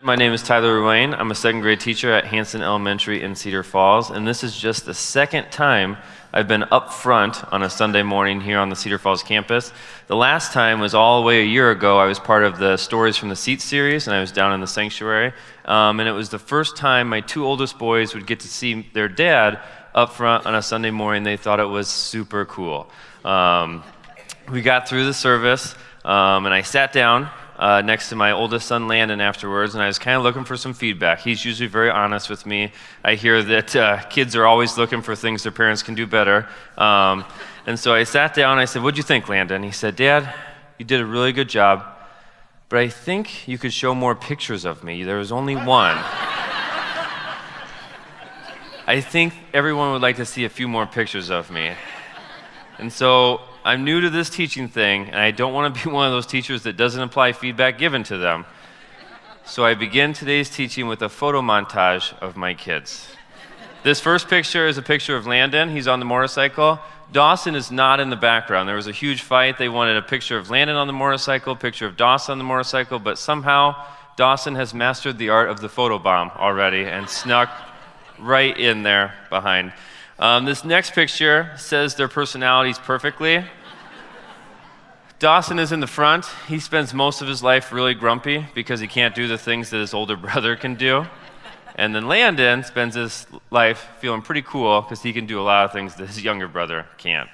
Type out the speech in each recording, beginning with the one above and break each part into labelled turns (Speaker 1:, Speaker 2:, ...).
Speaker 1: My name is Tyler Ruane. I'm a second grade teacher at Hanson Elementary in Cedar Falls, and this is just the second time I've been up front on a Sunday morning here on the Cedar Falls campus. The last time was all the way a year ago. I was part of the Stories from the Seat series, and I was down in the sanctuary, and it was the first time my two oldest boys would get to see their dad up front on a Sunday morning. They thought it was super cool. We got through the service, and I sat down next to my oldest son, Landon, afterwards, and I was kind of looking for some feedback. He's usually very honest with me. I hear that kids are always looking for things their parents can do better. And so I sat down and I said, "What'd you think, Landon?" He said, "Dad, you did a really good job, but I think you could show more pictures of me. There was only one. I think everyone would like to see a few more pictures of me." And so I'm new to this teaching thing, and I don't want to be one of those teachers that doesn't apply feedback given to them. So I begin today's teaching with a photo montage of my kids. This first picture is a picture of Landon. He's on the motorcycle. Dawson is not in the background. There was a huge fight. They wanted a picture of Landon on the motorcycle, a picture of Dawson on the motorcycle, but somehow Dawson has mastered the art of the photobomb already and snuck right in there behind. This next picture says their personalities perfectly. Dawson is in the front. He spends most of his life really grumpy because he can't do the things that his older brother can do. And then Landon spends his life feeling pretty cool because he can do a lot of things that his younger brother can't.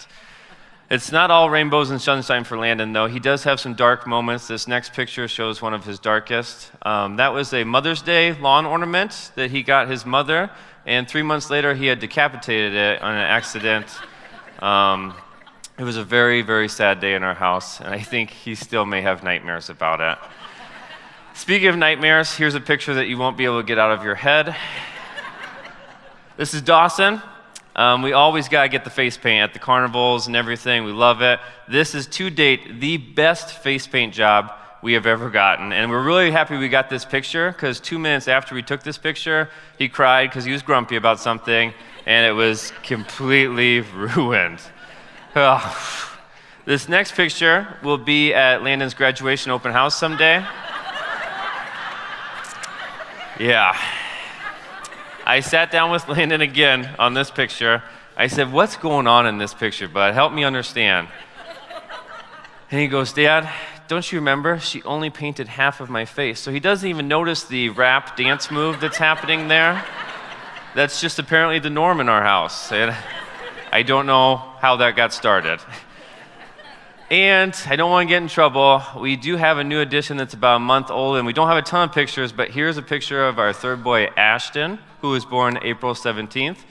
Speaker 1: It's not all rainbows and sunshine for Landon, though. He does have some dark moments. This next picture shows one of his darkest. That was a Mother's Day lawn ornament that he got his mother, and 3 months later he had decapitated it on an accident. It was a very, very sad day in our house, and I think he still may have nightmares about it. Speaking of nightmares, here's a picture that you won't be able to get out of your head. This is Dawson. We always got to get the face paint at the carnivals and everything. We love it. This is, to date, the best face paint job we have ever gotten, and we're really happy we got this picture because 2 minutes after we took this picture, he cried because he was grumpy about something, and it was completely ruined. This next picture will be at Landon's graduation open house someday. Yeah. I sat down with Landon again on this picture. I said, "What's going on in this picture, bud? Help me understand." And he goes, "Dad, don't you remember? She only painted half of my face." So he doesn't even notice the rap dance move that's happening there. That's just apparently the norm in our house. And I don't know how that got started. And I don't want to get in trouble. We do have a new addition that's about a month old, and we don't have a ton of pictures, but here's a picture of our third boy, Ashton, who was born April 17th.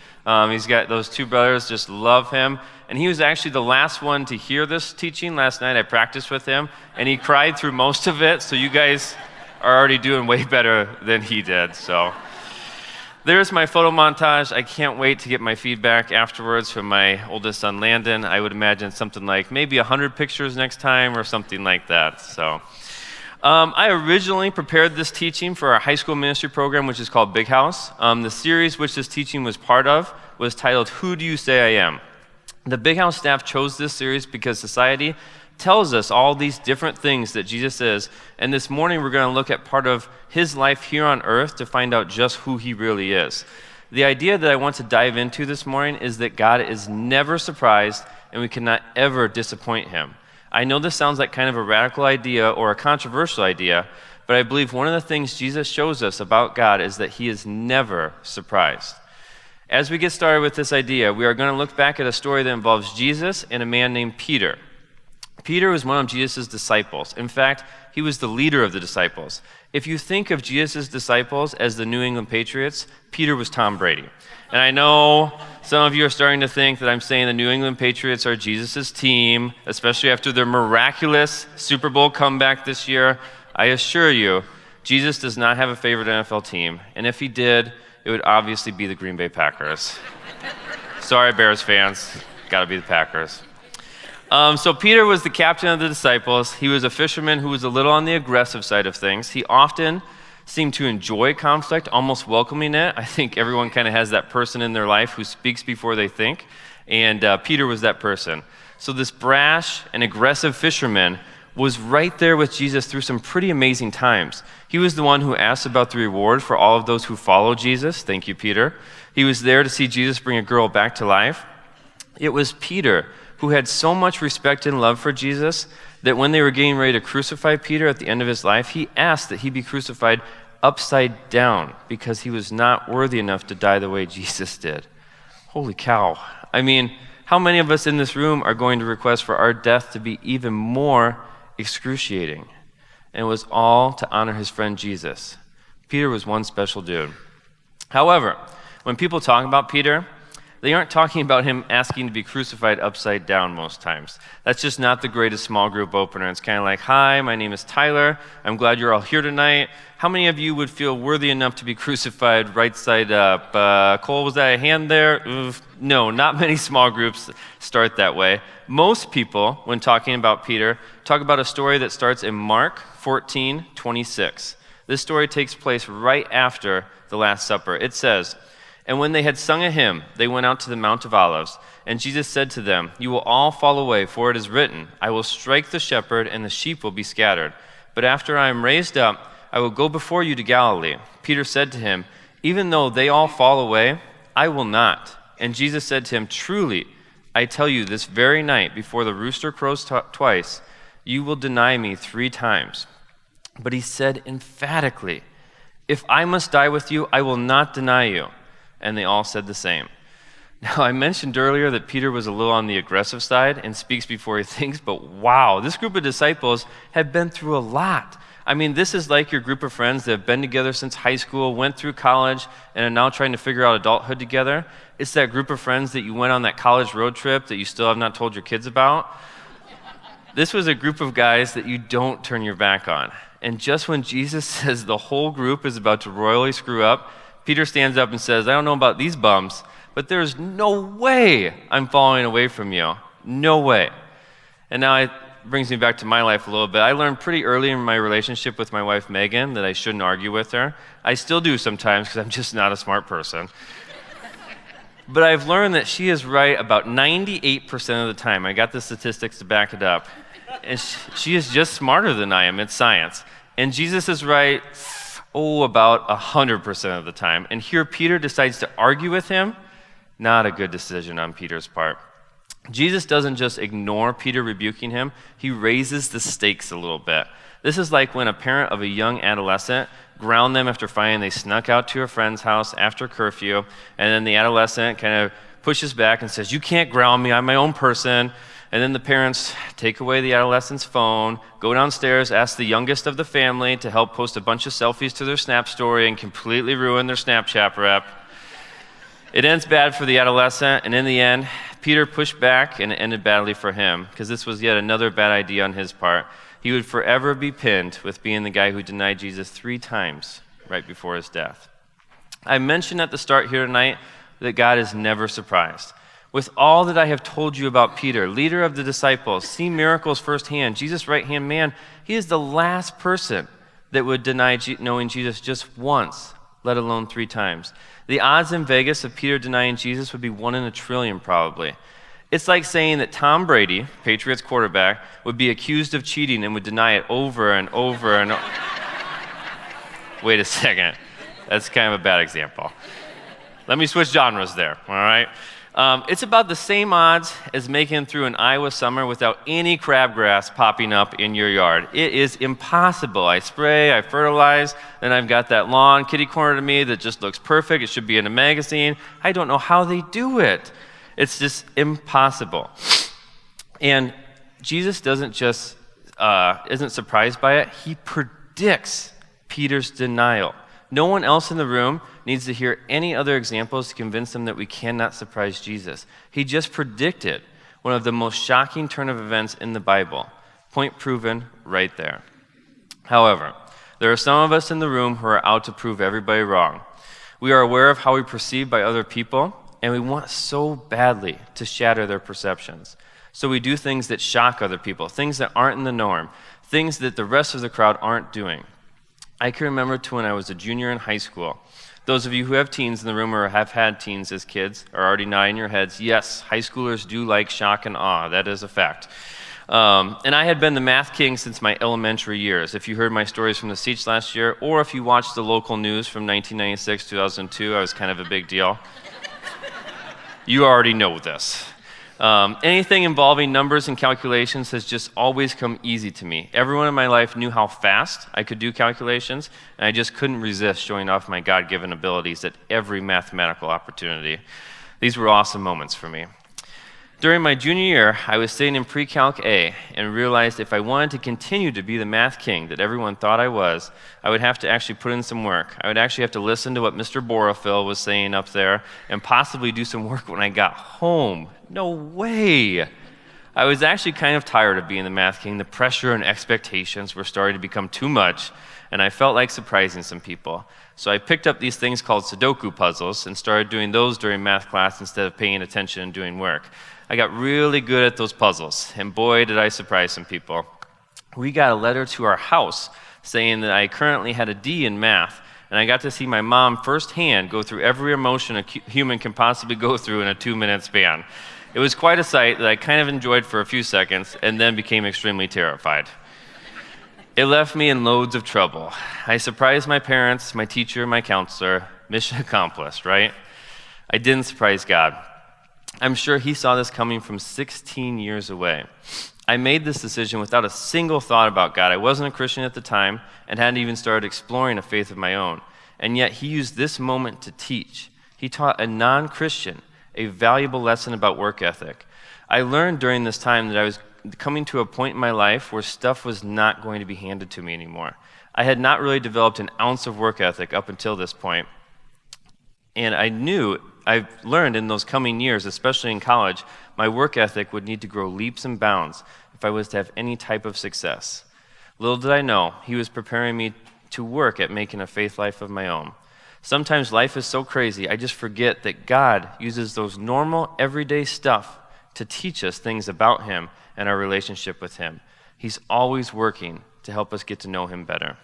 Speaker 1: He's got those two brothers, just love him. And he was actually the last one to hear this teaching last night. I practiced with him, and he cried through most of it, so you guys are already doing way better than he did. So there's my photo montage. I can't wait to get my feedback afterwards from my oldest son, Landon. I would imagine something like maybe 100 pictures next time or something like that. So I originally prepared this teaching for our high school ministry program, which is called Big House. The series which this teaching was part of was titled, "Who Do You Say I Am?" The Big House staff chose this series because society tells us all these different things that Jesus is, and this morning we're going to look at part of his life here on earth to find out just who he really is. The idea that I want to dive into this morning is that God is never surprised and we cannot ever disappoint him. I know this sounds like kind of a radical idea or a controversial idea, but I believe one of the things Jesus shows us about God is that he is never surprised. As we get started with this idea, we are going to look back at a story that involves Jesus and a man named Peter. Peter was one of Jesus' disciples. In fact, he was the leader of the disciples. If you think of Jesus' disciples as the New England Patriots, Peter was Tom Brady. And I know some of you are starting to think that I'm saying the New England Patriots are Jesus' team, especially after their miraculous Super Bowl comeback this year. I assure you, Jesus does not have a favorite NFL team. And if he did, it would obviously be the Green Bay Packers. Sorry, Bears fans. Gotta be the Packers. So Peter was the captain of the disciples. He was a fisherman who was a little on the aggressive side of things. He often seemed to enjoy conflict, almost welcoming it. I think everyone kind of has that person in their life who speaks before they think, and Peter was that person. So this brash and aggressive fisherman was right there with Jesus through some pretty amazing times. He was the one who asked about the reward for all of those who follow Jesus. Thank you, Peter. He was there to see Jesus bring a girl back to life. It was Peter who had so much respect and love for Jesus that when they were getting ready to crucify Peter at the end of his life, he asked that he be crucified upside down because he was not worthy enough to die the way Jesus did. Holy cow. I mean, how many of us in this room are going to request for our death to be even more excruciating? And it was all to honor his friend Jesus. Peter was one special dude. However, when people talk about Peter, they aren't talking about him asking to be crucified upside down most times. That's just not the greatest small group opener. It's kind of like, hi, my name is Tyler. I'm glad you're all here tonight. How many of you would feel worthy enough to be crucified right side up? Cole, was that a hand there? Oof. No, not many small groups start that way. Most people, when talking about Peter, talk about a story that starts in Mark 14:26. This story takes place right after the Last Supper. It says, "And when they had sung a hymn, they went out to the Mount of Olives. And Jesus said to them, 'You will all fall away, for it is written, I will strike the shepherd, and the sheep will be scattered. But after I am raised up, I will go before you to Galilee.' Peter said to him, 'Even though they all fall away, I will not.' And Jesus said to him, 'Truly, I tell you, this very night, before the rooster crows twice, you will deny me 3 times.' But he said emphatically, 'If I must die with you, I will not deny you.' And they all said the same." Now, I mentioned earlier that Peter was a little on the aggressive side and speaks before he thinks, but wow, this group of disciples have been through a lot. I mean, this is like your group of friends that have been together since high school, went through college, and are now trying to figure out adulthood together. It's that group of friends that you went on that college road trip that you still have not told your kids about. This was a group of guys that you don't turn your back on. And just when Jesus says the whole group is about to royally screw up, Peter stands up and says, "I don't know about these bums, but there's no way I'm falling away from you. No way." And now it brings me back to my life a little bit. I learned pretty early in my relationship with my wife, Megan, that I shouldn't argue with her. I still do sometimes because I'm just not a smart person. But I've learned that she is right about 98% of the time. I got the statistics to back it up. And she is just smarter than I am. It's science. And Jesus is right, about 100% of the time. And here Peter decides to argue with him. Not a good decision on Peter's part. Jesus doesn't just ignore Peter rebuking him, he raises the stakes a little bit. This is like when a parent of a young adolescent ground them after finding they snuck out to a friend's house after curfew, and then the adolescent kind of pushes back and says, "You can't ground me, I'm my own person." And then the parents take away the adolescent's phone, go downstairs, ask the youngest of the family to help post a bunch of selfies to their Snap story and completely ruin their Snapchat rep. It ends bad for the adolescent, and in the end, Peter pushed back and it ended badly for him, because this was yet another bad idea on his part. He would forever be pinned with being the guy who denied Jesus 3 times right before his death. I mentioned at the start here tonight that God is never surprised. With all that I have told you about Peter, leader of the disciples, seen miracles firsthand, Jesus' right-hand man, he is the last person that would deny knowing Jesus just once, let alone 3 times. The odds in Vegas of Peter denying Jesus would be 1 in a trillion probably. It's like saying that Tom Brady, Patriots quarterback, would be accused of cheating and would deny it over and over and over. Wait a second. That's kind of a bad example. Let me switch genres there, all right? It's about the same odds as making it through an Iowa summer without any crabgrass popping up in your yard. It is impossible. I spray, I fertilize, then I've got that lawn kitty corner to me that just looks perfect. It should be in a magazine. I don't know how they do it. It's just impossible. And Jesus doesn't just isn't surprised by it. He predicts Peter's denial. No one else in the room needs to hear any other examples to convince them that we cannot surprise Jesus. He just predicted one of the most shocking turn of events in the Bible. Point proven right there. However, there are some of us in the room who are out to prove everybody wrong. We are aware of how we perceive by other people, and we want so badly to shatter their perceptions. So we do things that shock other people, things that aren't in the norm, things that the rest of the crowd aren't doing. I can remember to when I was a junior in high school. Those of you who have teens in the room or have had teens as kids are already nodding your heads. Yes, high schoolers do like shock and awe. That is a fact. And I had been the math king since my elementary years. If you heard my stories from the Siege last year, or if you watched the local news from 1996, 2002, I was kind of a big deal. You already know this. Anything involving numbers and calculations has just always come easy to me. Everyone in my life knew how fast I could do calculations, and I just couldn't resist showing off my God-given abilities at every mathematical opportunity. These were awesome moments for me. During my junior year, I was sitting in pre-calc A and realized if I wanted to continue to be the math king that everyone thought I was, I would have to actually put in some work. I would actually have to listen to what Mr. Borofil was saying up there and possibly do some work when I got home. No way! I was actually kind of tired of being the math king. The pressure and expectations were starting to become too much, and I felt like surprising some people. So I picked up these things called Sudoku puzzles and started doing those during math class instead of paying attention and doing work. I got really good at those puzzles, and boy, did I surprise some people. We got a letter to our house saying that I currently had a D in math, and I got to see my mom firsthand go through every emotion a human can possibly go through in a 2-minute span. It was quite a sight that I kind of enjoyed for a few seconds and then became extremely terrified. It left me in loads of trouble. I surprised my parents, my teacher, my counselor. Mission accomplished, right? I didn't surprise God. I'm sure he saw this coming from 16 years away. I made this decision without a single thought about God. I wasn't a Christian at the time and hadn't even started exploring a faith of my own. And yet he used this moment to teach. He taught a non-Christian a valuable lesson about work ethic. I learned during this time that I was coming to a point in my life where stuff was not going to be handed to me anymore. I had not really developed an ounce of work ethic up until this point. And I learned in those coming years, especially in college, my work ethic would need to grow leaps and bounds if I was to have any type of success. Little did I know, he was preparing me to work at making a faith life of my own. Sometimes life is so crazy, I just forget that God uses those normal, everyday stuff to teach us things about him and our relationship with him. He's always working to help us get to know him better.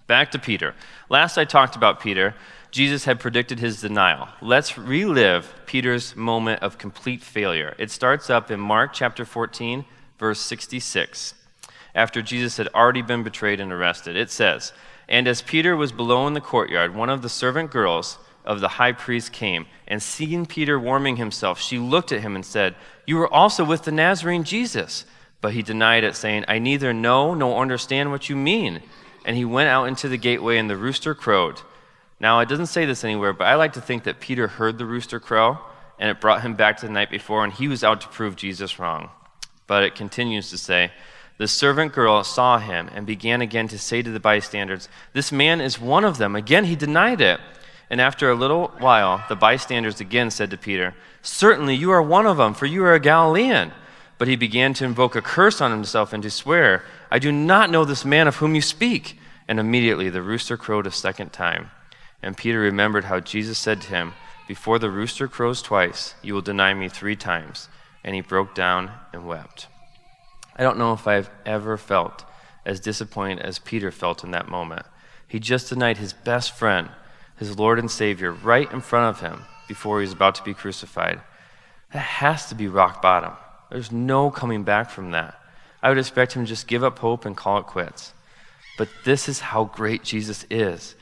Speaker 1: Back to Peter. Last I talked about Peter, Jesus had predicted his denial. Let's relive Peter's moment of complete failure. It starts up in Mark chapter 14, verse 66. After Jesus had already been betrayed and arrested, it says, "And as Peter was below in the courtyard, one of the servant girls of the high priest came, and seeing Peter warming himself, she looked at him and said, 'You are also with the Nazarene Jesus.' But he denied it, saying, 'I neither know nor understand what you mean.' And he went out into the gateway, and the rooster crowed." Now, it doesn't say this anywhere, but I like to think that Peter heard the rooster crow, and it brought him back to the night before, and he was out to prove Jesus wrong. But it continues to say, "The servant girl saw him and began again to say to the bystanders, 'This man is one of them.' Again, he denied it. And after a little while, the bystanders again said to Peter, 'Certainly you are one of them, for you are a Galilean.' But he began to invoke a curse on himself and to swear, 'I do not know this man of whom you speak.' And immediately the rooster crowed a second time. And Peter remembered how Jesus said to him, 'Before the rooster crows twice, you will deny me 3 times.' And he broke down and wept." I don't know if I've ever felt as disappointed as Peter felt in that moment. He just denied his best friend, his Lord and Savior, right in front of him before he was about to be crucified. That has to be rock bottom. There's no coming back from that. I would expect him to just give up hope and call it quits. But this is how great Jesus is.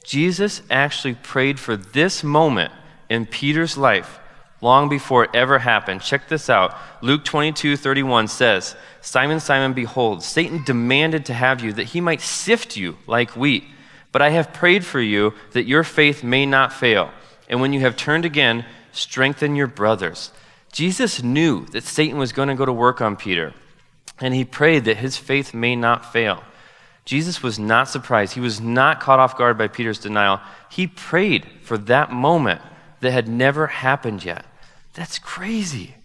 Speaker 1: Jesus actually prayed for this moment in Peter's life long before it ever happened. Check this out. Luke 22:31 says, "Simon, Simon, behold, Satan demanded to have you that he might sift you like wheat. But I have prayed for you that your faith may not fail. And when you have turned again, strengthen your brothers." Jesus knew that Satan was going to go to work on Peter, and he prayed that his faith may not fail. Jesus was not surprised. He was not caught off guard by Peter's denial. He prayed for that moment that had never happened yet. That's crazy.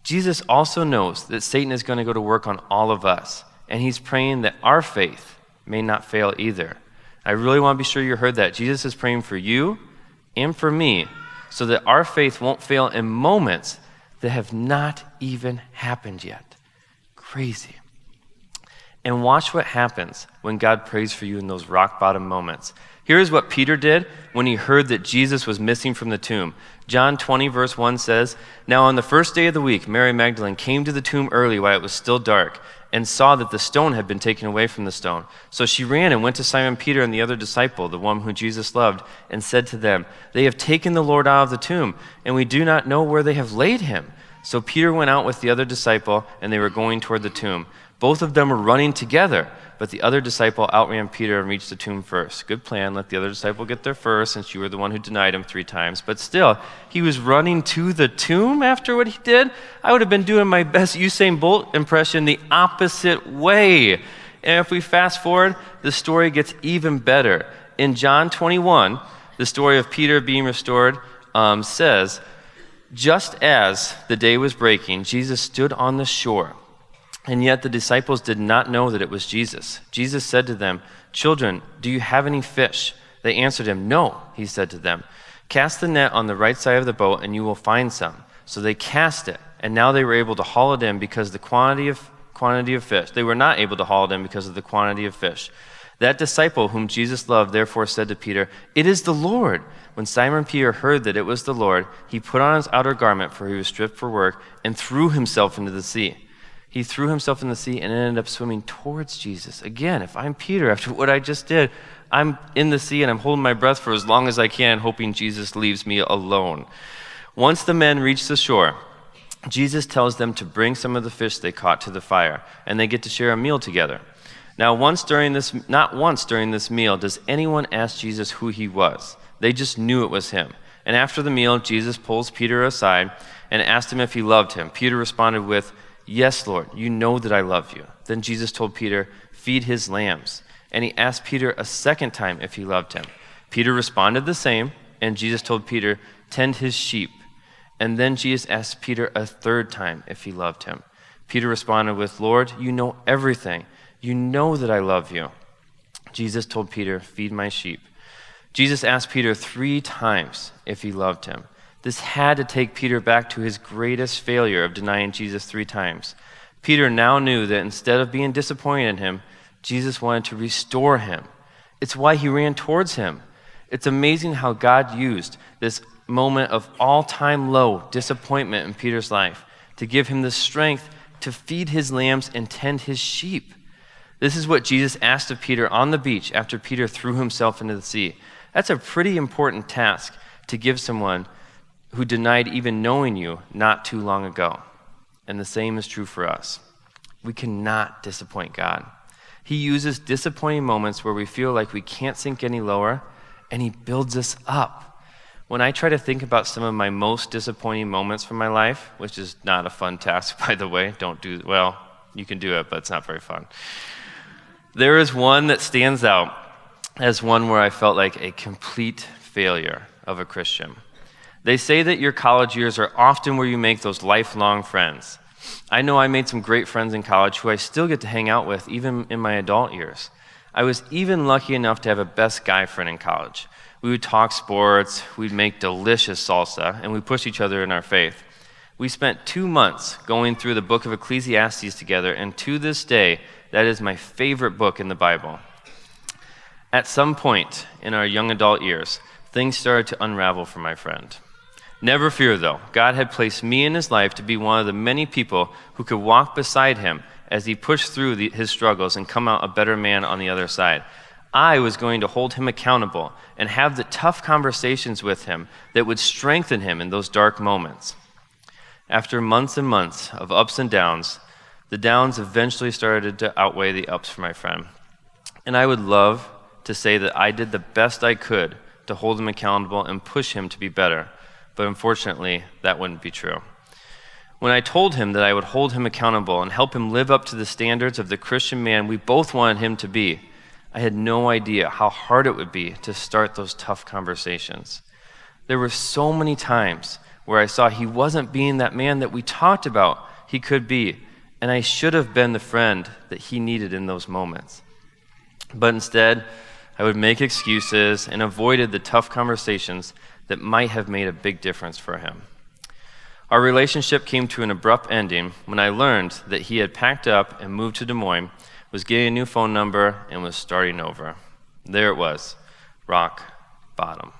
Speaker 1: Jesus also knows that Satan is going to go to work on all of us, and he's praying that our faith may not fail either. I really want to be sure you heard that. Jesus is praying for you and for me so that our faith won't fail in moments that have not even happened yet. Crazy. And watch what happens when God prays for you in those rock bottom moments. Here's what Peter did when he heard that Jesus was missing from the tomb. John 20, verse 1 says, "Now on the first day of the week, Mary Magdalene came to the tomb early while it was still dark and saw that the stone had been taken away from the stone. So she ran and went to Simon Peter and the other disciple, the one whom Jesus loved, and said to them, 'They have taken the Lord out of the tomb, and we do not know where they have laid him.' So Peter went out with the other disciple, and they were going toward the tomb. Both of them were running together, but the other disciple outran Peter and reached the tomb first." Good plan, let the other disciple get there first, since you were the one who denied him 3 times. But still, he was running to the tomb after what he did. I would have been doing my best Usain Bolt impression the opposite way. And if we fast forward, the story gets even better. In John 21, the story of Peter being restored says, "Just as the day was breaking, Jesus stood on the shore. And yet the disciples did not know that it was Jesus. Jesus said to them, 'Children, do you have any fish?' They answered him, 'No,' he said to them. 'Cast the net on the right side of the boat and you will find some.' So they cast it, and now they were able to haul it in because the quantity of fish. They were not able to haul it in because of the quantity of fish. That disciple whom Jesus loved therefore said to Peter, 'It is the Lord.' When Simon Peter heard that it was the Lord, he put on his outer garment, for he was stripped for work, and threw himself into the sea. He threw himself in the sea and ended up swimming towards Jesus. Again, if I'm Peter, after what I just did, I'm in the sea and I'm holding my breath for as long as I can, hoping Jesus leaves me alone. Once the men reach the shore, Jesus tells them to bring some of the fish they caught to the fire, and they get to share a meal together. Now, not once during this meal does anyone ask Jesus who he was. They just knew it was him. And after the meal, Jesus pulls Peter aside and asked him if he loved him. Peter responded with, "Yes, Lord, you know that I love you." Then Jesus told Peter, "Feed his lambs." And he asked Peter a second time if he loved him. Peter responded the same, and Jesus told Peter, "Tend his sheep." And then Jesus asked Peter a third time if he loved him. Peter responded with, "Lord, you know everything. You know that I love you." Jesus told Peter, "Feed my sheep." Jesus asked Peter 3 times if he loved him. This had to take Peter back to his greatest failure of denying Jesus 3 times. Peter now knew that instead of being disappointed in him, Jesus wanted to restore him. It's why he ran towards him. It's amazing how God used this moment of all-time low disappointment in Peter's life to give him the strength to feed his lambs and tend his sheep. This is what Jesus asked of Peter on the beach after Peter threw himself into the sea. That's a pretty important task to give someone who denied even knowing you not too long ago. And the same is true for us. We cannot disappoint God. He uses disappointing moments where we feel like we can't sink any lower, and he builds us up. When I try to think about some of my most disappointing moments from my life, which is not a fun task, by the way, you can do it, but it's not very fun. There is one that stands out as one where I felt like a complete failure of a Christian. They say that your college years are often where you make those lifelong friends. I know I made some great friends in college who I still get to hang out with even in my adult years. I was even lucky enough to have a best guy friend in college. We would talk sports, we'd make delicious salsa, and we push each other in our faith. We spent 2 months going through the book of Ecclesiastes together, and to this day, that is my favorite book in the Bible. At some point in our young adult years, things started to unravel for my friend. Never fear, though. God had placed me in his life to be one of the many people who could walk beside him as he pushed through his struggles and come out a better man on the other side. I was going to hold him accountable and have the tough conversations with him that would strengthen him in those dark moments. After months and months of ups and downs, the downs eventually started to outweigh the ups for my friend. And I would love to say that I did the best I could to hold him accountable and push him to be better. But unfortunately, that wouldn't be true. When I told him that I would hold him accountable and help him live up to the standards of the Christian man we both wanted him to be, I had no idea how hard it would be to start those tough conversations. There were so many times where I saw he wasn't being that man that we talked about he could be, and I should have been the friend that he needed in those moments. But instead, I would make excuses and avoided the tough conversations that might have made a big difference for him. Our relationship came to an abrupt ending when I learned that he had packed up and moved to Des Moines, was getting a new phone number, and was starting over. There it was, rock bottom.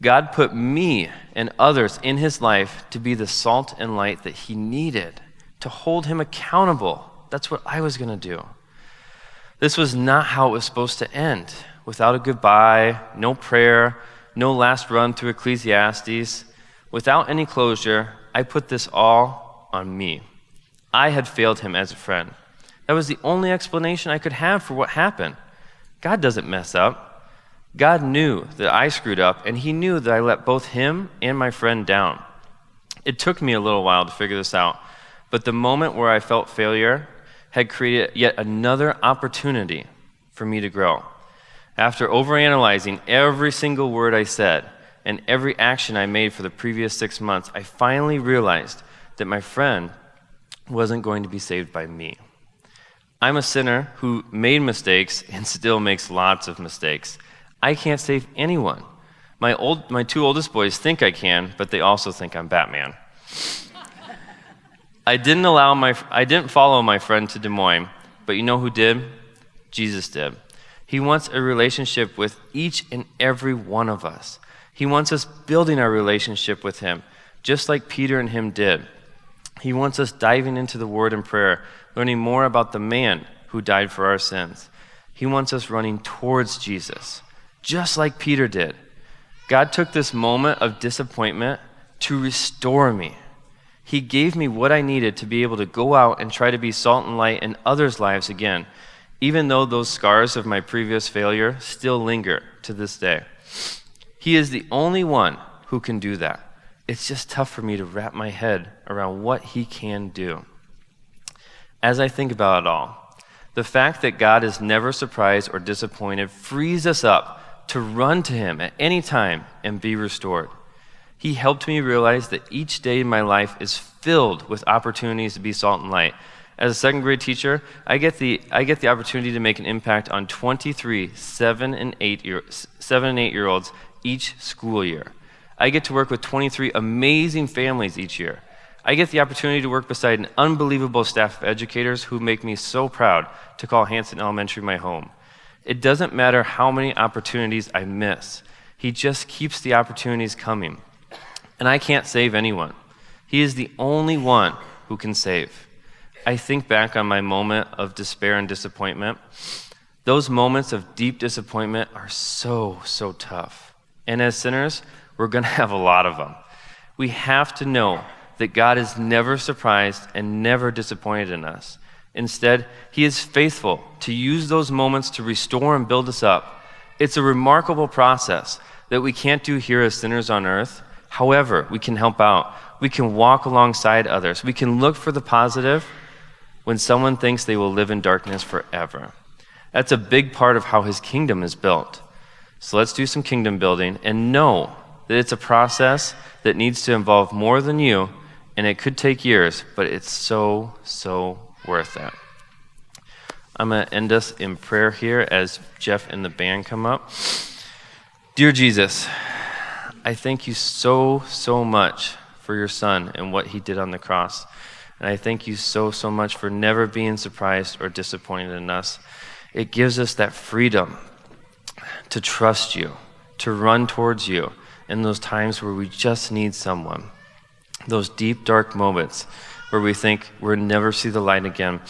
Speaker 1: God put me and others in his life to be the salt and light that he needed, to hold him accountable. That's what I was going to do. This was not how it was supposed to end. Without a goodbye, no prayer, no last run through Ecclesiastes, without any closure, I put this all on me. I had failed him as a friend. That was the only explanation I could have for what happened. God doesn't mess up. God knew that I screwed up, and he knew that I let both him and my friend down. It took me a little while to figure this out, but the moment where I felt failure had created yet another opportunity for me to grow. After overanalyzing every single word I said and every action I made for the previous 6 months, I finally realized that my friend wasn't going to be saved by me. I'm a sinner who made mistakes and still makes lots of mistakes. I can't save anyone. My two oldest boys think I can, but they also think I'm Batman. I didn't follow my friend to Des Moines, but you know who did? Jesus did. He wants a relationship with each and every one of us. He wants us building our relationship with him, just like Peter and him did. He wants us diving into the Word and prayer, learning more about the man who died for our sins. He wants us running towards Jesus, just like Peter did. God took this moment of disappointment to restore me. He gave me what I needed to be able to go out and try to be salt and light in others' lives again, even though those scars of my previous failure still linger to this day. He is the only one who can do that. It's just tough for me to wrap my head around what he can do. As I think about it all, the fact that God is never surprised or disappointed frees us up to run to him at any time and be restored. He helped me realize that each day in my life is filled with opportunities to be salt and light. As a second grade teacher, I get the opportunity to make an impact on 23 7 and 8-year-olds each school year. I get to work with 23 amazing families each year. I get the opportunity to work beside an unbelievable staff of educators who make me so proud to call Hanson Elementary my home. It doesn't matter how many opportunities I miss. He just keeps the opportunities coming. And I can't save anyone. He is the only one who can save. I think back on my moment of despair and disappointment. Those moments of deep disappointment are so tough. And as sinners, we're going to have a lot of them. We have to know that God is never surprised and never disappointed in us. Instead, he is faithful to use those moments to restore and build us up. It's a remarkable process that we can't do here as sinners on earth. However, we can help out. We can walk alongside others. We can look for the positive when someone thinks they will live in darkness forever. That's a big part of how his kingdom is built. So let's do some kingdom building and know that it's a process that needs to involve more than you, and it could take years, but it's so worth it. I'm going to end us in prayer here as Jeff and the band come up. Dear Jesus, I thank you so much for your son and what he did on the cross. And I thank you so much for never being surprised or disappointed in us. It gives us that freedom to trust you, to run towards you in those times where we just need someone. Those deep, dark moments where we think we'll never see the light again.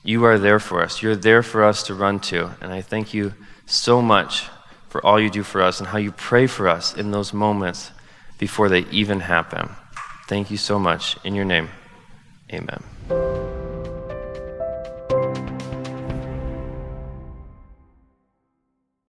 Speaker 1: You are there for us. You're there for us to run to. And I thank you so much for all you do for us and how you pray for us in those moments before they even happen. Thank you so much. In your name, amen.